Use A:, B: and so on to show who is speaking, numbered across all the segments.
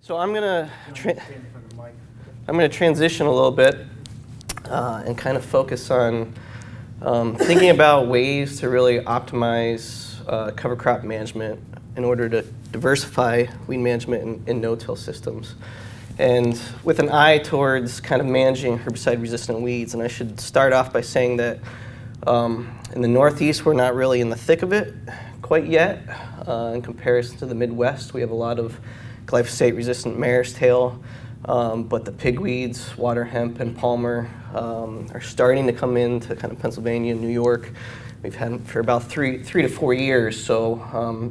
A: So I'm going to transition a little bit and kind of focus on thinking about ways to really optimize cover crop management in order to diversify weed management in no-till systems. And with an eye towards kind of managing herbicide-resistant weeds. And I should start off by saying that in the Northeast, we're not really in the thick of it quite yet. In comparison to the Midwest, we have a lot of glyphosate-resistant mare's tail, but the pigweeds, water hemp, and palmer are starting to come into kind of Pennsylvania and New York. We've had them for about three to 4 years, so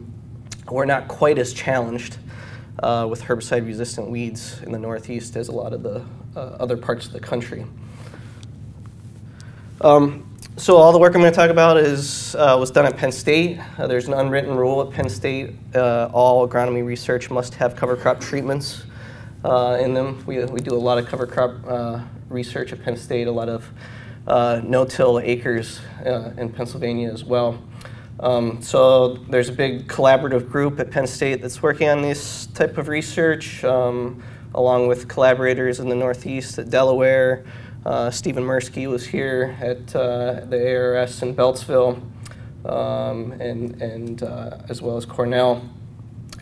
A: we're not quite as challenged with herbicide-resistant weeds in the Northeast as a lot of the other parts of the country. So all the work I'm going to talk about was done at Penn State. There's an unwritten rule at Penn State. All agronomy research must have cover crop treatments in them. We do a lot of cover crop research at Penn State, a lot of no-till acres in Pennsylvania as well. So there's a big collaborative group at Penn State that's working on this type of research, along with collaborators in the Northeast at Delaware. Stephen Mirsky was here at the ARS in Beltsville, and as well as Cornell.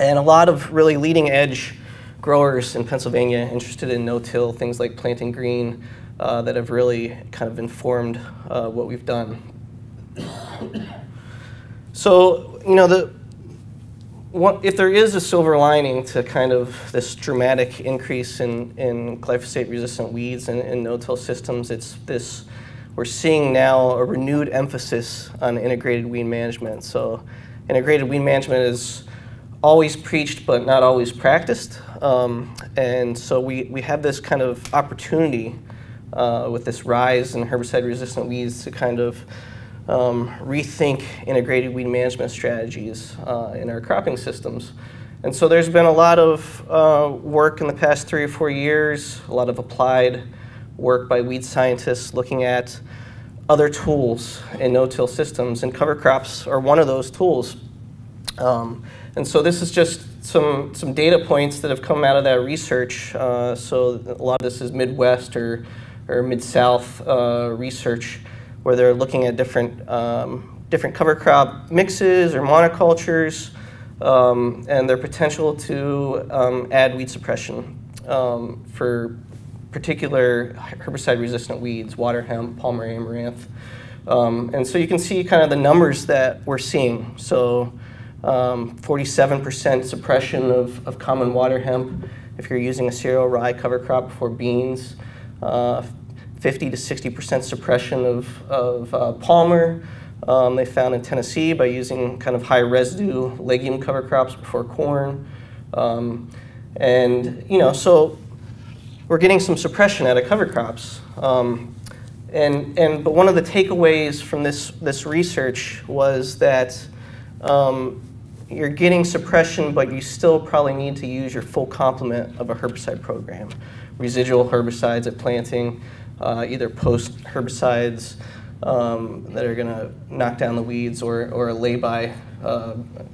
A: And a lot of really leading edge growers in Pennsylvania interested in no-till, things like planting green, that have really kind of informed what we've done. So, you know, if there is a silver lining to kind of this dramatic increase in glyphosate-resistant weeds and no-till systems, it's this: we're seeing now a renewed emphasis on integrated weed management. So integrated weed management is always preached but not always practiced. And so we have this kind of opportunity with this rise in herbicide-resistant weeds to kind of rethink integrated weed management strategies in our cropping systems. And so there's been a lot of work in the past 3 or 4 years, a lot of applied work by weed scientists looking at other tools in no-till systems, and cover crops are one of those tools. And so this is just some data points that have come out of that research. So a lot of this is Midwest or Mid-South research, where they're looking at different cover crop mixes or monocultures and their potential to add weed suppression for particular herbicide-resistant weeds, water hemp, palmer amaranth. And so you can see kind of the numbers that we're seeing. So 47% suppression of common water hemp if you're using a cereal rye cover crop before beans. 50 to 60% suppression of palmer they found in Tennessee by using kind of high-residue legume cover crops before corn. And, you know, so we're getting some suppression out of cover crops. But one of the takeaways from this research was that you're getting suppression, but you still probably need to use your full complement of a herbicide program. Residual herbicides at planting, either post-herbicides that are going to knock down the weeds, or a lay-by,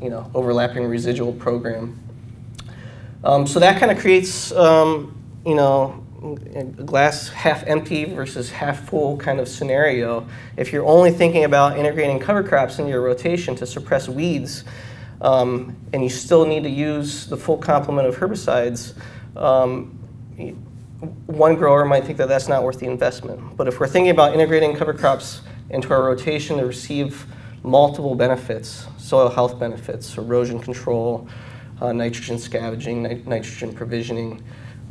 A: you know, overlapping residual program. So that kind of creates, you know, a glass half empty versus half full kind of scenario. If you're only thinking about integrating cover crops into your rotation to suppress weeds, and you still need to use the full complement of herbicides, one grower might think that that's not worth the investment. But if we're thinking about integrating cover crops into our rotation to receive multiple benefits, soil health benefits, erosion control, nitrogen scavenging, nitrogen provisioning,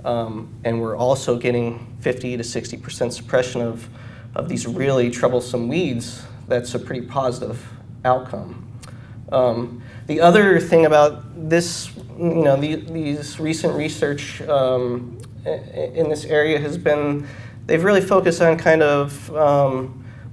A: and we're also getting 50 to 60% suppression of these really troublesome weeds, that's a pretty positive outcome. The other thing about this, you know, these recent research in this area has been, they've really focused on kind of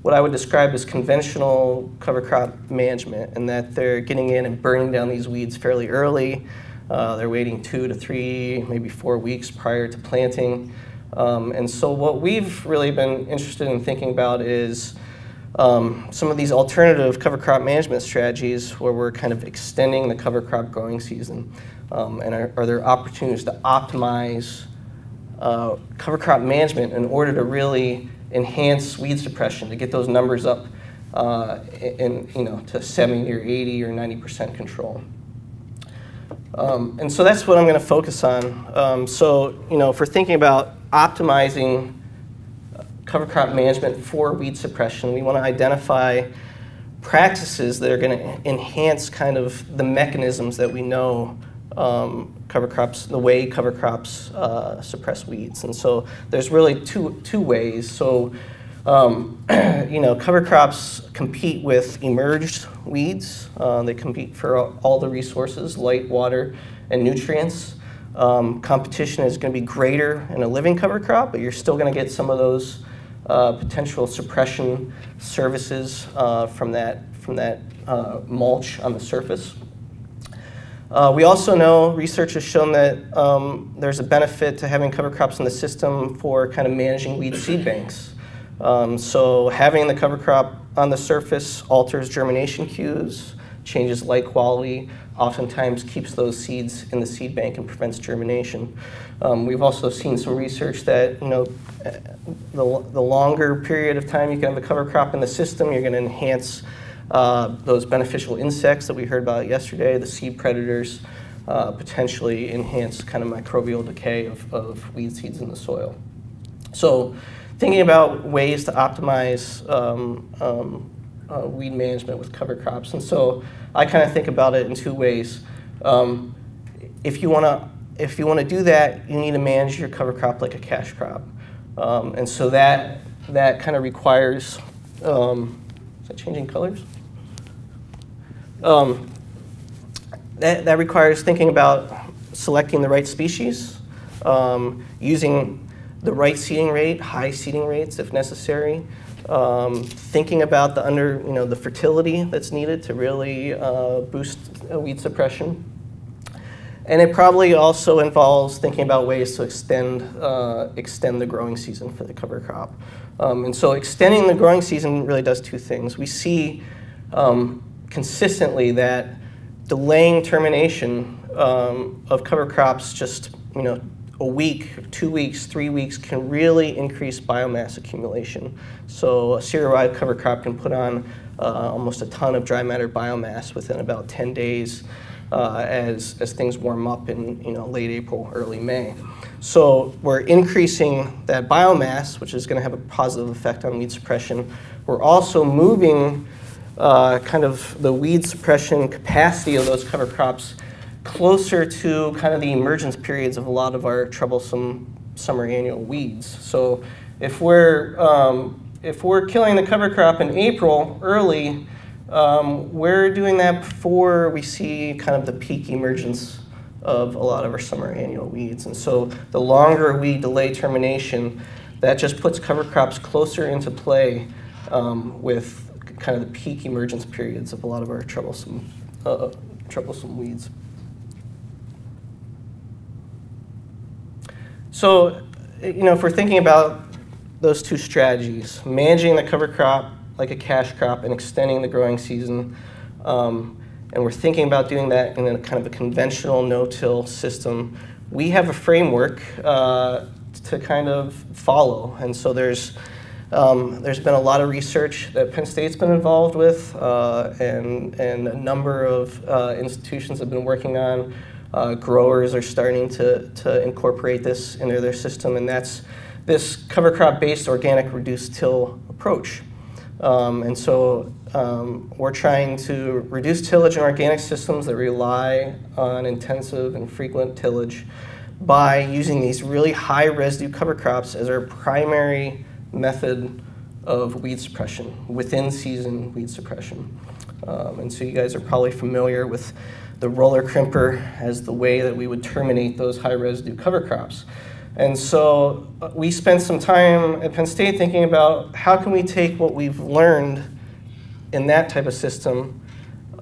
A: what I would describe as conventional cover crop management, and that they're getting in and burning down these weeds fairly early. They're waiting 2 to 3, maybe 4 weeks prior to planting. And so what we've really been interested in thinking about is some of these alternative cover crop management strategies where we're kind of extending the cover crop growing season. And are there opportunities to optimize cover crop management in order to really enhance weed suppression, to get those numbers up to 70 or 80 or 90% control. And so that's what I'm going to focus on. So if we're thinking about optimizing cover crop management for weed suppression, we want to identify practices that are going to enhance kind of the mechanisms that we know the way cover crops suppress weeds. And so there's really two ways. So cover crops compete with emerged weeds. They compete for all the resources, light, water, and nutrients. Competition is going to be greater in a living cover crop, but you're still going to get some of those potential suppression services from that mulch on the surface. We also know research has shown that there's a benefit to having cover crops in the system for kind of managing weed seed banks. So having the cover crop on the surface alters germination cues, changes light quality, oftentimes keeps those seeds in the seed bank and prevents germination. We've also seen some research that the longer period of time you can have a cover crop in the system, you're going to enhance those beneficial insects that we heard about yesterday, the seed predators, potentially enhance kind of microbial decay of weed seeds in the soil. So thinking about ways to optimize weed management with cover crops. And so I kind of think about it in two ways. If you want to do that, you need to manage your cover crop like a cash crop. And so that kind of requires, is that changing colors? That requires thinking about selecting the right species, using the right seeding rate, high seeding rates if necessary, thinking about the fertility that's needed to really boost weed suppression. And it probably also involves thinking about ways to extend the growing season for the cover crop. And so extending the growing season really does two things. We see consistently that delaying termination of cover crops just a week, 2 weeks, 3 weeks can really increase biomass accumulation. So a cereal-wide cover crop can put on almost a ton of dry matter biomass within about 10 days as things warm up in late April, early May. So we're increasing that biomass, which is going to have a positive effect on weed suppression. We're also moving kind of the weed suppression capacity of those cover crops closer to kind of the emergence periods of a lot of our troublesome summer annual weeds. So if we're killing the cover crop in April early, we're doing that before we see kind of the peak emergence of a lot of our summer annual weeds. And so the longer we delay termination, that just puts cover crops closer into play with kind of the peak emergence periods of a lot of our troublesome weeds. So, if we're thinking about those two strategies, managing the cover crop like a cash crop and extending the growing season, and we're thinking about doing that in a kind of a conventional no-till system, we have a framework to kind of follow. And so there's been a lot of research that Penn State's been involved with, and a number of institutions have been working on. Growers are starting to incorporate this into their system, and that's this cover crop-based organic reduced till approach. And so we're trying to reduce tillage in organic systems that rely on intensive and frequent tillage by using these really high residue cover crops as our primary method of weed suppression, within season weed suppression. And so you guys are probably familiar with the roller crimper as the way that we would terminate those high residue cover crops. And so we spent some time at Penn State thinking about how can we take what we've learned in that type of system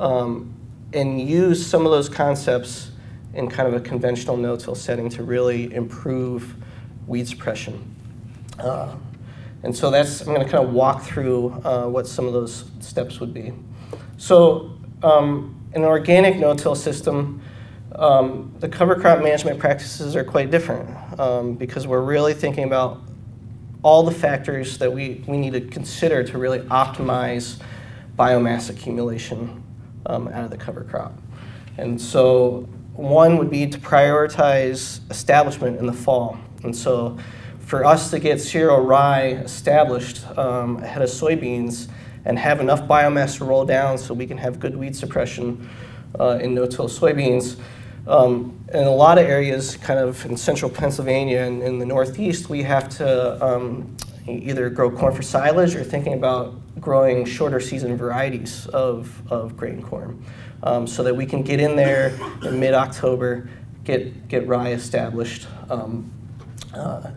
A: and use some of those concepts in kind of a conventional no-till setting to really improve weed suppression. And so I'm going to kind of walk through what some of those steps would be. So in an organic no-till system, the cover crop management practices are quite different because we're really thinking about all the factors that we need to consider to really optimize biomass accumulation out of the cover crop. And so one would be to prioritize establishment in the fall. And so for us to get cereal rye established ahead of soybeans and have enough biomass to roll down so we can have good weed suppression in no-till soybeans, in a lot of areas, kind of in central Pennsylvania and in the Northeast, we have to either grow corn for silage or thinking about growing shorter season varieties of grain corn so that we can get in there in mid-October, get rye established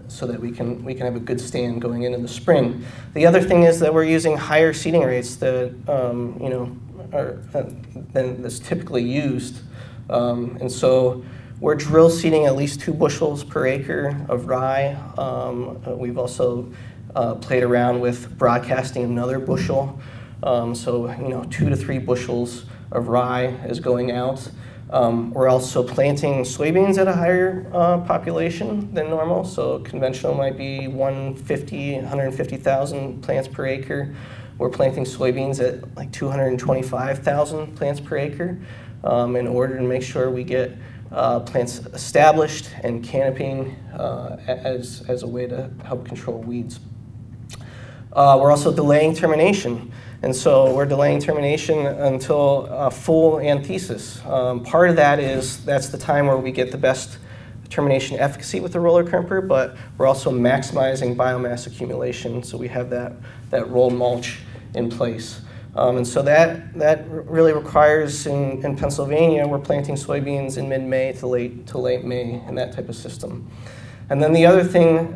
A: so that we can have a good stand going into the spring. The other thing is that we're using higher seeding rates that than that's typically used. And so we're drill seeding at least 2 bushels per acre of rye. We've also played around with broadcasting another bushel. So 2 to 3 bushels of rye is going out. We're also planting soybeans at a higher population than normal. So conventional might be 150,000 plants per acre. We're planting soybeans at like 225,000 plants per acre in order to make sure we get plants established and canopying as a way to help control weeds. We're also delaying termination. And so we're delaying termination until full anthesis. Part of that is that's the time where we get the best termination efficacy with the roller crimper, but we're also maximizing biomass accumulation, so we have that roll mulch in place. And so that really requires, in Pennsylvania, we're planting soybeans in mid-May to late May in that type of system. And then the other thing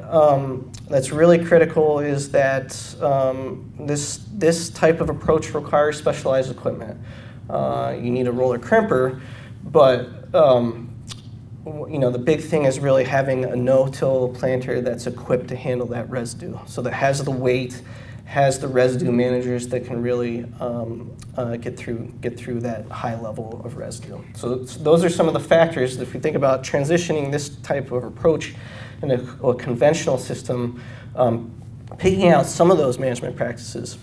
A: that's really critical is that this type of approach requires specialized equipment. You need a roller crimper, but the big thing is really having a no-till planter that's equipped to handle that residue. So that has the weight, has the residue managers that can really get through that high level of residue. So those are some of the factors. If you think about transitioning this type of approach in a conventional system, picking out some of those management practices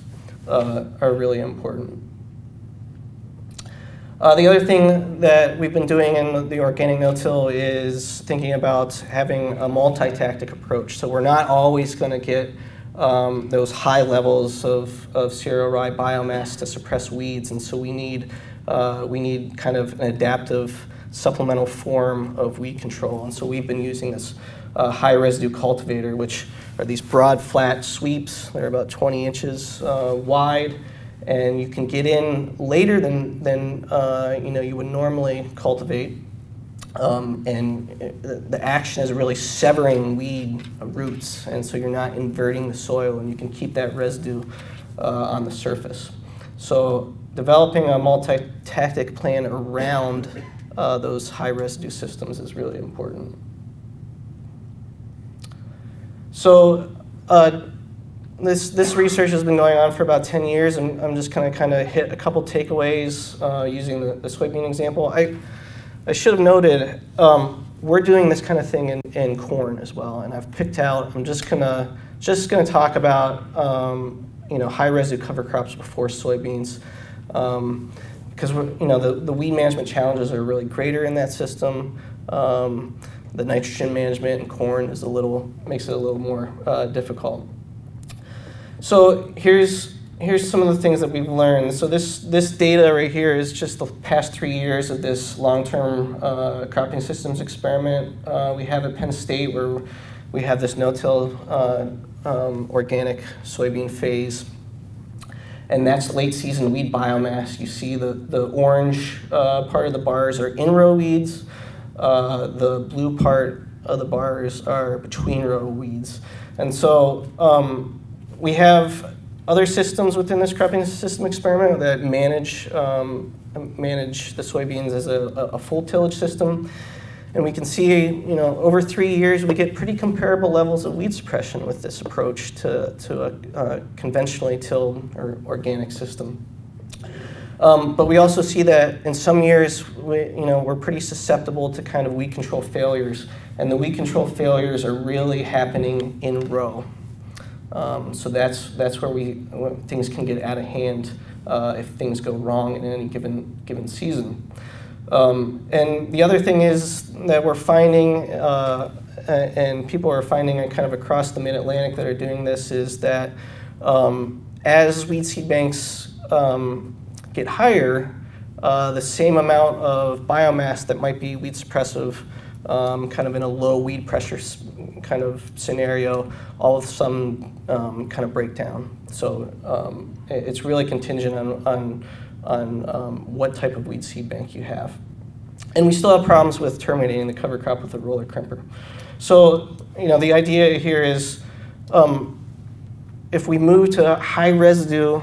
A: are really important. The other thing that we've been doing in the organic no-till is thinking about having a multi-tactic approach. So we're not always going to get those high levels of cereal rye biomass to suppress weeds, and so we need kind of an adaptive supplemental form of weed control. And so we've been using this high-residue cultivator, which are these broad, flat sweeps. They're about 20 inches wide, and you can get in later than you would normally cultivate. And the action is really severing weed roots, and so you're not inverting the soil, and you can keep that residue on the surface. So developing a multi-tactic plan around those high residue systems is really important. So this research has been going on for about 10 years, and I'm just going to kind of hit a couple takeaways using the soybean example. I should have noted, we're doing this kind of thing in corn as well, and I've picked out, I'm just gonna talk about high residue cover crops before soybeans, because the weed management challenges are really greater in that system. The nitrogen management in corn is makes it a little more difficult. So here's some of the things that we've learned. So this data right here is just the past 3 years of this long-term cropping systems experiment we have at Penn State, where we have this no-till organic soybean phase. And that's late season weed biomass. You see the orange part of the bars are in-row weeds. The blue part of the bars are between-row weeds. And so we have other systems within this cropping system experiment that manage the soybeans as a full tillage system. And we can see, over 3 years, we get pretty comparable levels of weed suppression with this approach to a conventionally tilled or organic system. But we also see that in some years, we're pretty susceptible to kind of weed control failures. And the weed control failures are really happening in row. So that's where things can get out of hand if things go wrong in any given season. And the other thing is that we're finding, and people are finding kind of across the Mid-Atlantic that are doing this, is that as weed seed banks get higher, the same amount of biomass that might be weed suppressive kind of in a low weed pressure kind of scenario, all of a sudden kind of break down. So it's really contingent on what type of weed seed bank you have. And we still have problems with terminating the cover crop with a roller crimper. So the idea here is if we move to high residue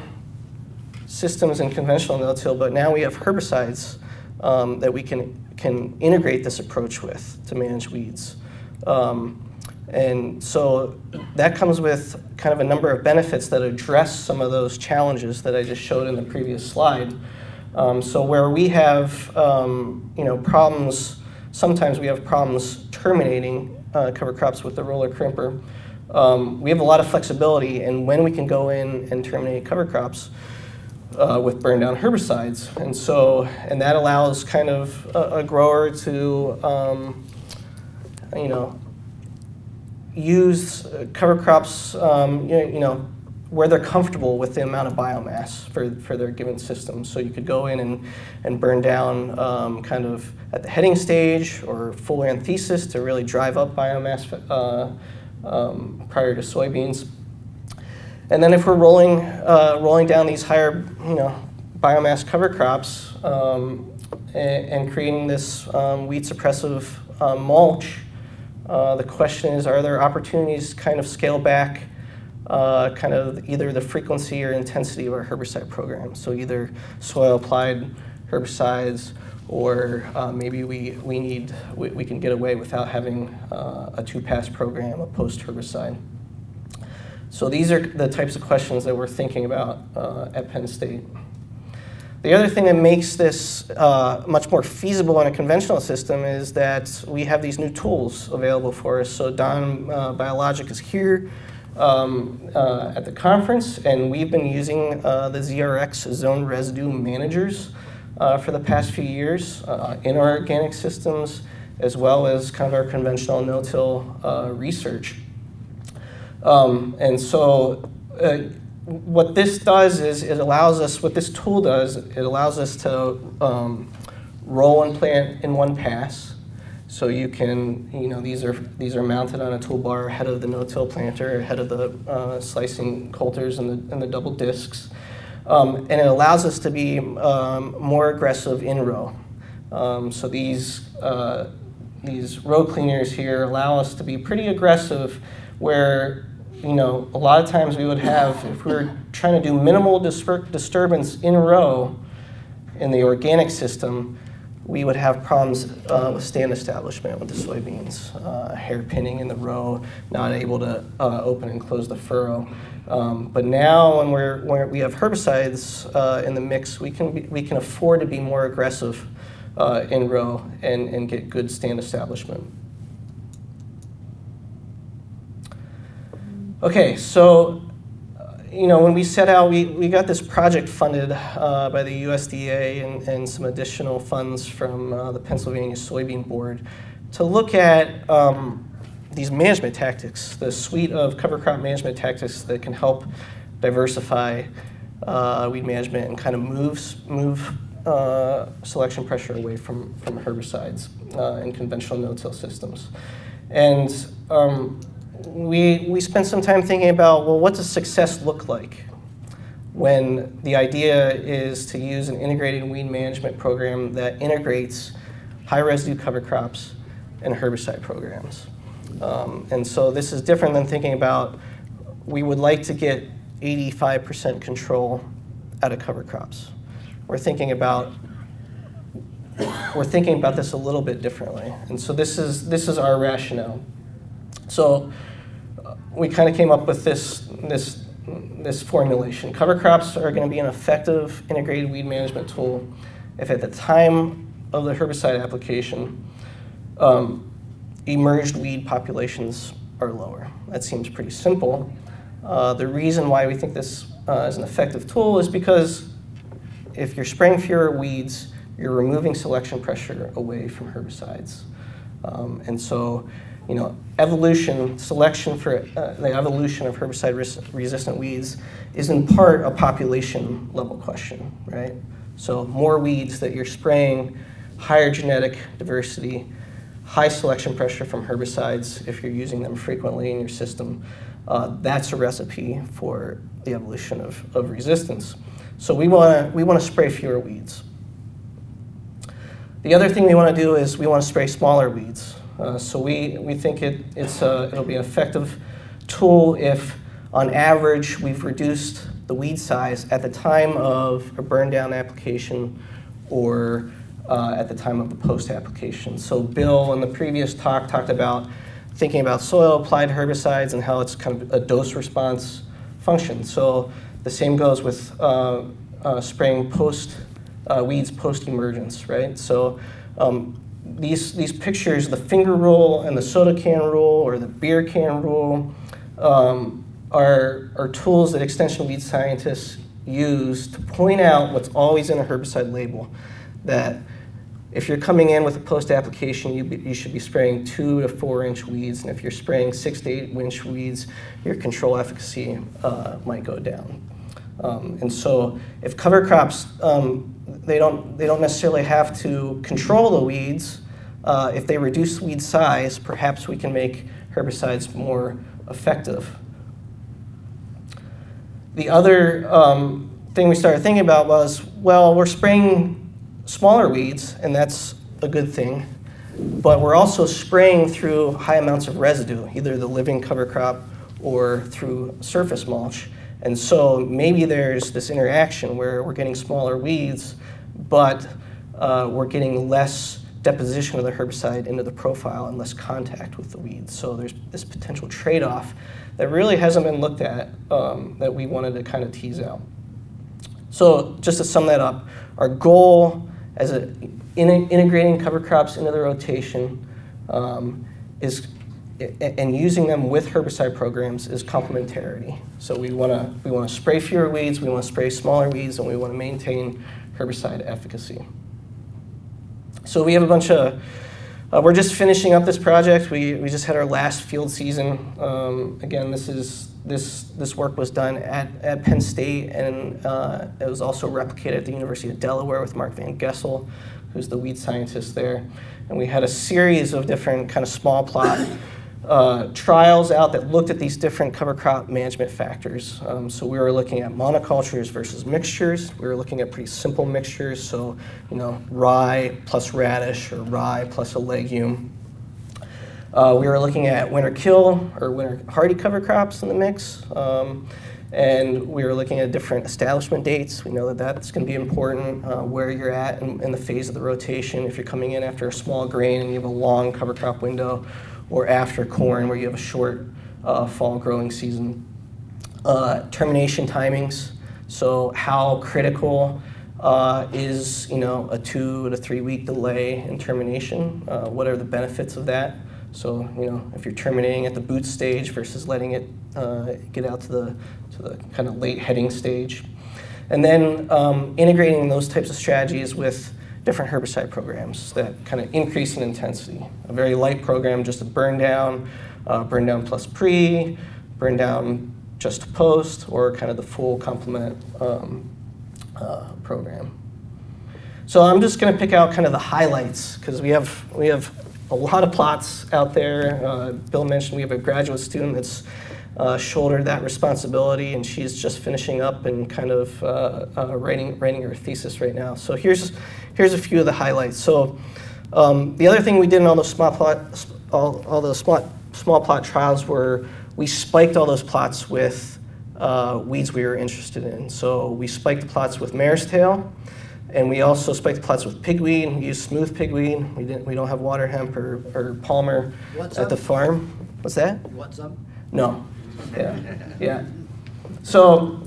A: systems in conventional no-till, but now we have herbicides that we can integrate this approach with to manage weeds. And so that comes with kind of a number of benefits that address some of those challenges that I just showed in the previous slide. So where we have problems, sometimes we have problems terminating cover crops with the roller crimper. We have a lot of flexibility in when we can go in and terminate cover crops with burn down herbicides. And that allows kind of a grower to use cover crops where they're comfortable with the amount of biomass for their given system. So you could go in and burn down kind of at the heading stage or full anthesis to really drive up biomass prior to soybeans. And then if we're rolling down these higher biomass cover crops and creating this weed suppressive mulch, the question is, are there opportunities to kind of scale back kind of either the frequency or intensity of our herbicide program? So either soil applied herbicides, or maybe we can get away without having a 2-pass program, a post herbicide. So these are the types of questions that we're thinking about at Penn State. The other thing that makes this much more feasible in a conventional system is that we have these new tools available for us. So Don Biologic is here at the conference, and we've been using the ZRX zone residue managers for the past few years in our organic systems, as well as kind of our conventional no-till research. And so what this does is what this tool does, it allows us to roll and plant in one pass. So you can, these are mounted on a toolbar ahead of the no-till planter, ahead of the slicing coulters and the double discs. And it allows us to be more aggressive in row. So these row cleaners here allow us to be pretty aggressive, where a lot of times we would have, if we were trying to do minimal disturbance in row in the organic system, we would have problems with stand establishment with the soybeans, hair pinning in the row, not able to open and close the furrow. But now when we have herbicides in the mix, we can afford to be more aggressive in row and get good stand establishment. Okay, so when we set out, we got this project funded by the USDA and some additional funds from the Pennsylvania Soybean Board to look at these management tactics, the suite of cover crop management tactics that can help diversify weed management and kind of move selection pressure away from herbicides in conventional no-till systems. And we spent some time thinking about, well, what does success look like when the idea is to use an integrated weed management program that integrates high residue cover crops and herbicide programs. And so this is different than thinking about, we would like to get 85% control out of cover crops. We're thinking about we're thinking about this a little bit differently. And so this is our rationale. So we kind of came up with this formulation. Cover crops are going to be an effective integrated weed management tool if at the time of the herbicide application, emerged weed populations are lower. That seems pretty simple. The reason why we think this is an effective tool is because if you're spraying fewer weeds, you're removing selection pressure away from herbicides. And so, selection for the evolution of herbicide-resistant weeds is in part a population level question, right? So more weeds that you're spraying, higher genetic diversity, high selection pressure from herbicides if you're using them frequently in your system. That's a recipe for the evolution of resistance. So we want to spray fewer weeds. The other thing we want to do is we want to spray smaller weeds. So we think it'll be an effective tool if, on average, we've reduced the weed size at the time of a burn down application or at the time of the post application. So Bill in the previous talk talked about thinking about soil applied herbicides and how it's kind of a dose response function. So the same goes with spraying weeds post emergence, right? So these pictures, the finger rule and the soda can rule or the beer can rule, are tools that extension weed scientists use to point out what's always in a herbicide label. That if you're coming in with a post-application, you should be spraying 2 to 4 inch weeds, and if you're spraying 6 to 8 inch weeds, your control efficacy might go down. And so, if cover crops, they don't necessarily have to control the weeds. If they reduce weed size, perhaps we can make herbicides more effective. The other thing we started thinking about was, well, we're spraying smaller weeds, and that's a good thing, but we're also spraying through high amounts of residue, either the living cover crop or through surface mulch. And so maybe there's this interaction where we're getting smaller weeds, but we're getting less deposition of the herbicide into the profile and less contact with the weeds. So there's this potential trade-off that really hasn't been looked at that we wanted to kind of tease out. So just to sum that up, our goal as integrating cover crops into the rotation is, and using them with herbicide programs, is complementarity. So we want to spray fewer weeds, we want to spray smaller weeds, and we want to maintain herbicide efficacy. So we have a bunch of, we're just finishing up this project. We just had our last field season. Again, this work was done at Penn State, and it was also replicated at the University of Delaware with Mark Van Gessel, who's the weed scientist there. And we had a series of different kind of small plot trials out that looked at these different cover crop management factors. So we were looking at monocultures versus mixtures. We were looking at pretty simple mixtures, so rye plus radish or rye plus a legume. We were looking at winter kill or winter hardy cover crops in the mix. And we were looking at different establishment dates. We know that that's going to be important, where you're at in the phase of the rotation. If you're coming in after a small grain and you have a long cover crop window, or after corn where you have a short fall growing season. Termination timings. So how critical is a 2 to 3 week delay in termination? What are the benefits of that? So if you're terminating at the boot stage versus letting it get out to the kind of late heading stage. And then integrating those types of strategies with different herbicide programs that kind of increase in intensity. A very light program, just a burn down plus pre, burn down just post, or kind of the full complement program. So I'm just going to pick out kind of the highlights because we have a lot of plots out there. Bill mentioned we have a graduate student that's shouldered that responsibility, and she's just finishing up and kind of writing her thesis right now. So here's a few of the highlights. So the other thing we did in all those small plot trials were we spiked all those plots with weeds we were interested in. So we spiked the plots with mare's tail, And we also spiked the plots with pigweed. We use smooth pigweed. We don't have water hemp or palmer at the farm. What's that?
B: You want some?
A: No. Yeah. Yeah. So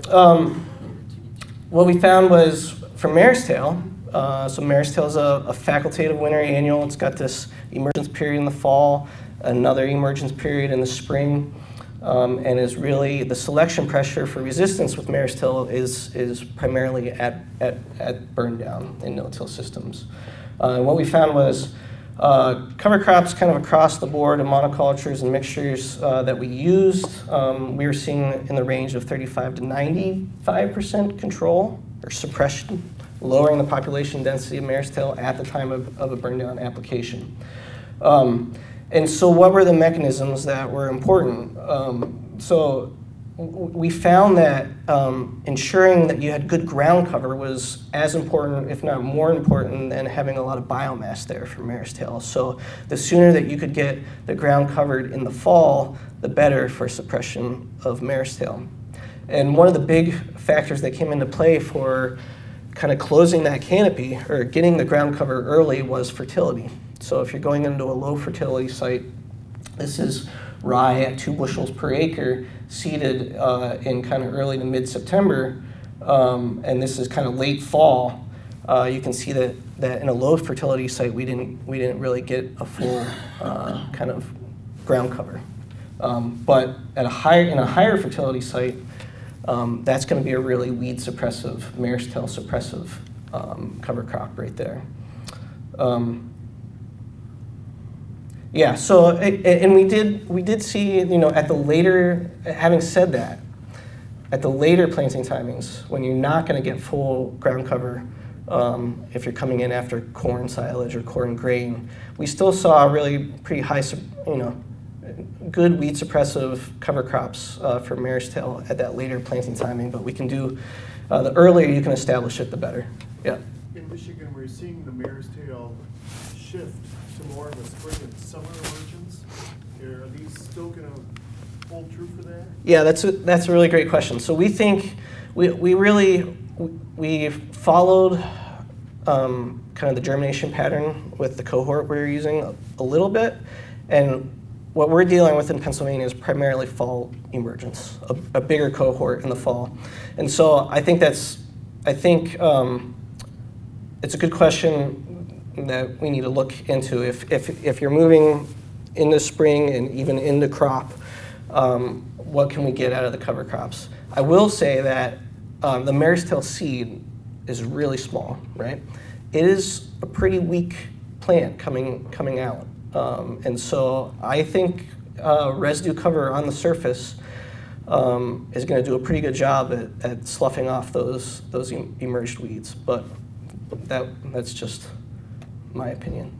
A: what we found was for mare's tail. So mare's tail is a facultative winter annual. It's got this emergence period in the fall, another emergence period in the spring, and is really the selection pressure for resistance with mare's tail is primarily at burn down in no-till systems. And what we found was cover crops kind of across the board, and monocultures and mixtures that we used, we were seeing in the range of 35 to 95% control or suppression, lowering the population density of mare's tail at the time of a burn down application. And so what were the mechanisms that were important? So we found that ensuring that you had good ground cover was as important, if not more important, than having a lot of biomass there for mare's tail. So the sooner that you could get the ground covered in the fall, the better for suppression of mare's tail. And one of the big factors that came into play for kind of closing that canopy or getting the ground cover early was fertility. So if you're going into a low fertility site, this is rye at 2 bushels per acre, seeded in kind of early to mid-September, and this is kind of late fall. You can see that in a low fertility site, we didn't really get a full kind of ground cover. But at in a higher fertility site, that's going to be a really weed suppressive, mare's tail suppressive cover crop right there. Yeah, so, and we did see, at the later, having said that, at the later planting timings, when you're not going to get full ground cover, if you're coming in after corn silage or corn grain, we still saw really pretty high, good weed suppressive cover crops for mare's tail at that later planting timing, but we can do, the earlier you can establish it, the better. Yeah.
C: In Michigan, we're seeing the mare's tail shift to more of a spring and summer emergence. Are these still going to hold true for that?
A: Yeah, that's a really great question. So we think we followed kind of the germination pattern with the cohort we're using a little bit, and what we're dealing with in Pennsylvania is primarily fall emergence, a bigger cohort in the fall. And so I think it's a good question that we need to look into. If you're moving in the spring and even into crop, what can we get out of the cover crops? I will say that the mare's tail seed is really small, right? It is a pretty weak plant coming out. And so I think residue cover on the surface is going to do a pretty good job at sloughing off those emerged weeds. But that's just my opinion.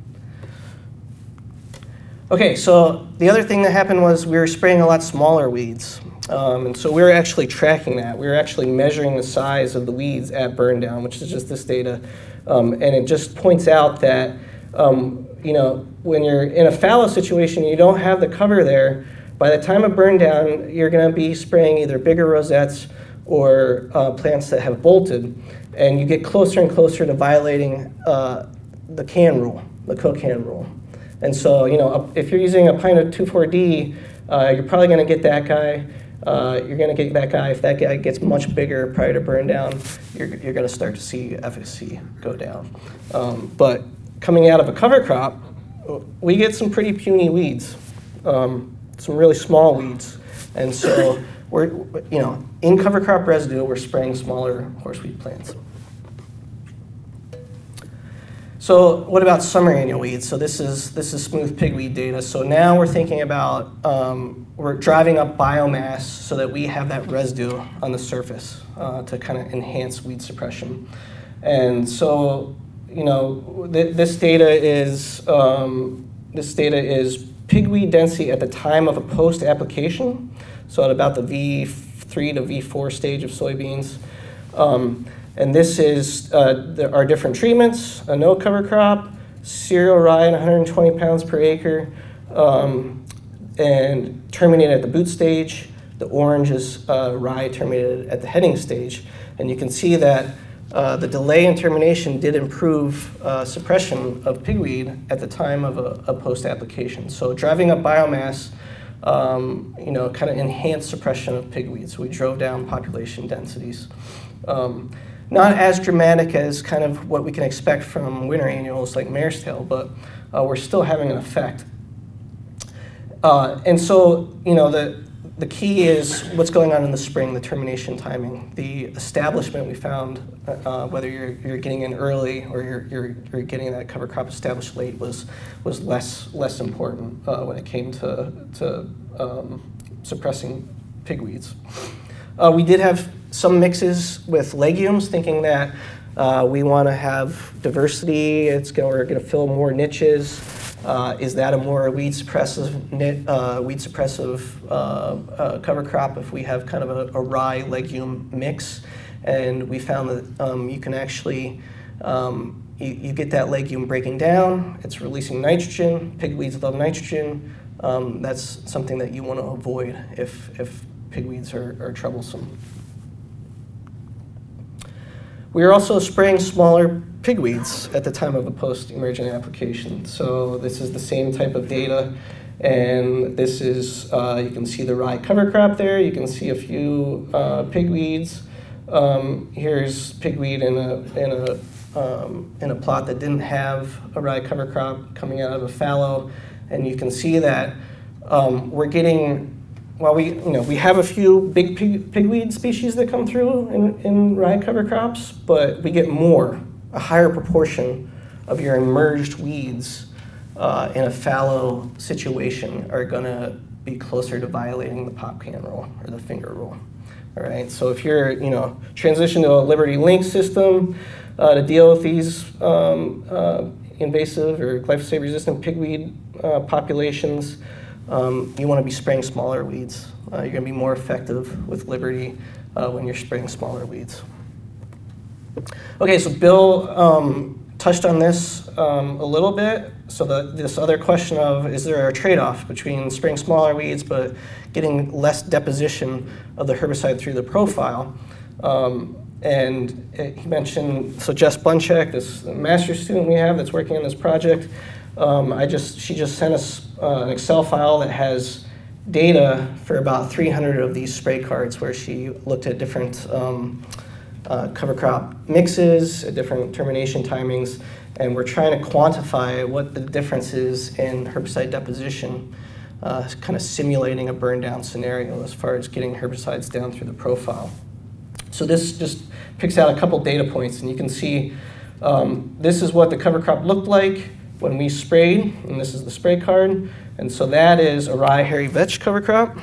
A: Okay, so the other thing that happened was we were spraying a lot smaller weeds. And so we were actually tracking that. We were actually measuring the size of the weeds at burn down, which is just this data. And it just points out that when you're in a fallow situation, you don't have the cover there. By the time of burn down, you're going to be spraying either bigger rosettes or plants that have bolted, and you get closer and closer to violating the can rule, the co-can rule. And so, if you're using a pint of 2,4-D, you're probably going to get that guy. You're going to get that guy. If that guy gets much bigger prior to burn down, you're going to start to see efficacy go down. But coming out of a cover crop, we get some pretty puny weeds, some really small weeds. And so we're, in cover crop residue, we're spraying smaller horseweed plants. So what about summer annual weeds? So this is smooth pigweed data. So now we're thinking about, we're driving up biomass so that we have that residue on the surface to kind of enhance weed suppression. And so, this data is pigweed density at the time of a post-application, so at about the V3 to V4 stage of soybeans. And this is our different treatments: a no cover crop, cereal rye at 120 pounds per acre, and terminated at the boot stage. The orange is rye terminated at the heading stage. And you can see that the delay in termination did improve suppression of pigweed at the time of a post-application. So driving up biomass, kind of enhanced suppression of pigweed. So we drove down population densities. Not as dramatic as kind of what we can expect from winter annuals like mare's tail, but we're still having an effect. And so, the key is what's going on in the spring, the termination timing. The establishment we found, whether you're getting in early or you're getting that cover crop established late, was less important when it came to suppressing pigweeds. We did have some mixes with legumes, thinking that we want to have diversity. We're going to fill more niches. Is that a more weed suppressive cover crop if we have kind of a rye legume mix? And we found that you can actually, you get that legume breaking down, it's releasing nitrogen, pigweeds love nitrogen. That's something that you want to avoid if pigweeds are troublesome. We are also spraying smaller pigweeds at the time of a post-emergent application. So this is the same type of data, and this is, you can see the rye cover crop there. You can see a few pigweeds. Here's pigweed in a plot that didn't have a rye cover crop coming out of a fallow, and you can see that we're getting, while we have a few big pigweed species that come through in rye cover crops, but we get a higher proportion of your emerged weeds in a fallow situation are going to be closer to violating the pop can rule or the finger rule. All right, so if you're transition to a Liberty Link system to deal with these invasive or glyphosate-resistant pigweed populations, you want to be spraying smaller weeds. You're going to be more effective with Liberty when you're spraying smaller weeds. Okay, so Bill touched on this a little bit. So this other question of, is there a trade-off between spraying smaller weeds but getting less deposition of the herbicide through the profile? And he mentioned, so Jess Bunchak, this master's student we have that's working on this project, she just sent us an Excel file that has data for about 300 of these spray cards where she looked at different cover crop mixes, at different termination timings, and we're trying to quantify what the difference is in herbicide deposition, kind of simulating a burn down scenario as far as getting herbicides down through the profile. So this just picks out a couple data points, and you can see this is what the cover crop looked like when we sprayed, and this is the spray card. And so that is a rye hairy vetch cover crop.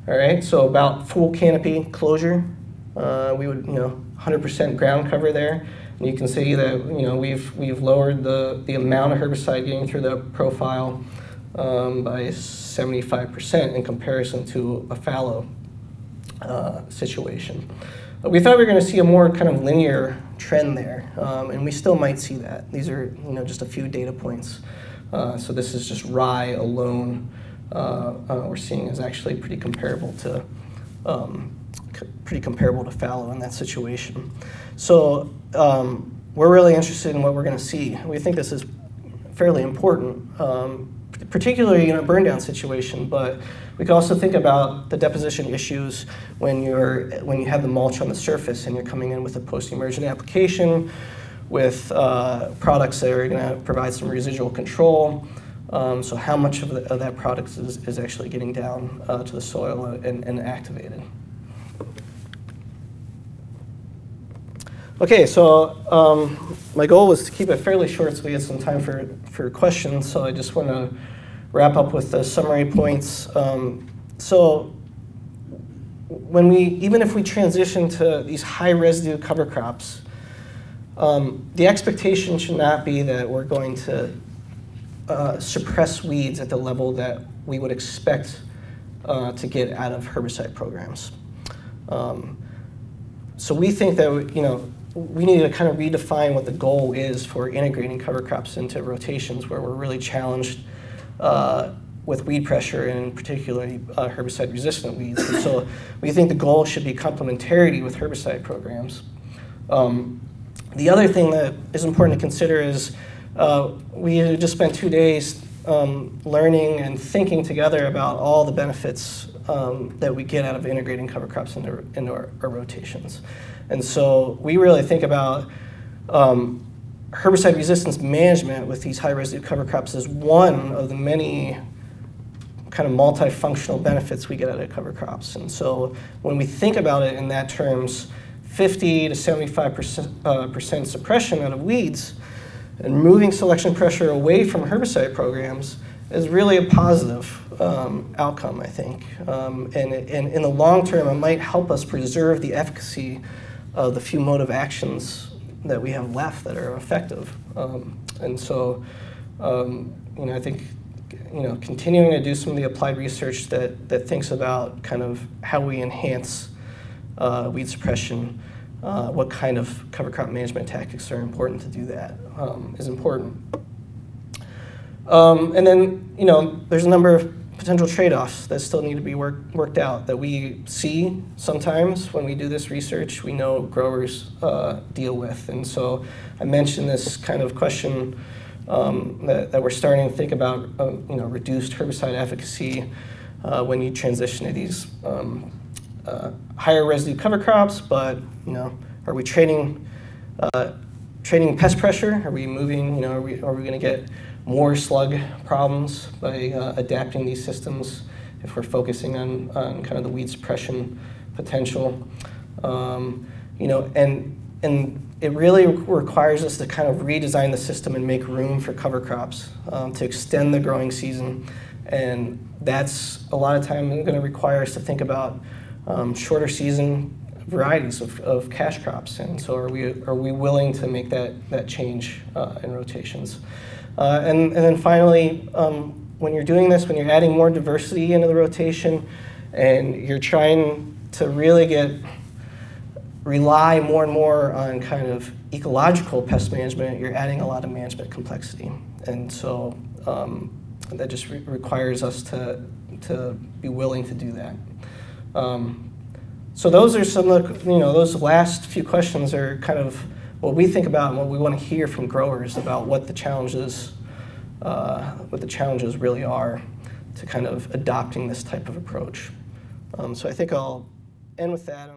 A: All right, so about full canopy closure. We would, 100% ground cover there. And you can see that, we've lowered the amount of herbicide getting through the profile by 75% in comparison to a fallow situation. We thought we were going to see a more kind of linear trend there, and we still might see that. These are, just a few data points. So this is just rye alone. We're seeing is actually pretty comparable to fallow in that situation. So we're really interested in what we're going to see. We think this is fairly important, particularly in a burn down situation, but we can also think about the deposition issues when you have the mulch on the surface and you're coming in with a post-emergent application with products that are going to provide some residual control. So how much of that product is actually getting down to the soil and activated. Okay, so my goal was to keep it fairly short so we had some time for questions, so I just want to wrap up with the summary points. So even if we transition to these high residue cover crops, the expectation should not be that we're going to suppress weeds at the level that we would expect to get out of herbicide programs. So we think that we need to kind of redefine what the goal is for integrating cover crops into rotations where we're really challenged with weed pressure, and particularly herbicide-resistant weeds. And so we think the goal should be complementarity with herbicide programs. The other thing that is important to consider is we just spent 2 days learning and thinking together about all the benefits that we get out of integrating cover crops into our rotations. And so we really think about herbicide resistance management with these high-residue cover crops as one of the many kind of multifunctional benefits we get out of cover crops. And so when we think about it in that terms, 50 to 75% suppression out of weeds and moving selection pressure away from herbicide programs is really a positive outcome, I think. And in the long term, it might help us preserve the efficacy of the few mode of actions that we have left that are effective. And so, I think, continuing to do some of the applied research that thinks about kind of how we enhance weed suppression, what kind of cover crop management tactics are important to do that is important. And then, there's a number of potential trade-offs that still need to be worked out that we see sometimes when we do this research, we know growers deal with. And so I mentioned this kind of question that we're starting to think about, reduced herbicide efficacy when you transition to these higher residue cover crops, but, are we trading pest pressure? Are we moving, are we going to get more slug problems by adapting these systems if we're focusing on kind of the weed suppression potential? And it really requires us to kind of redesign the system and make room for cover crops to extend the growing season. And that's a lot of time going to require us to think about shorter season varieties of cash crops. And so are we willing to make that change in rotations? And then finally, when you're doing this, when you're adding more diversity into the rotation and you're trying to really rely more and more on kind of ecological pest management, you're adding a lot of management complexity. And so that just requires us to be willing to do that. So those are some of the, those last few questions are kind of what we think about and what we want to hear from growers about what the challenges really are to kind of adopting this type of approach. So I think I'll end with that.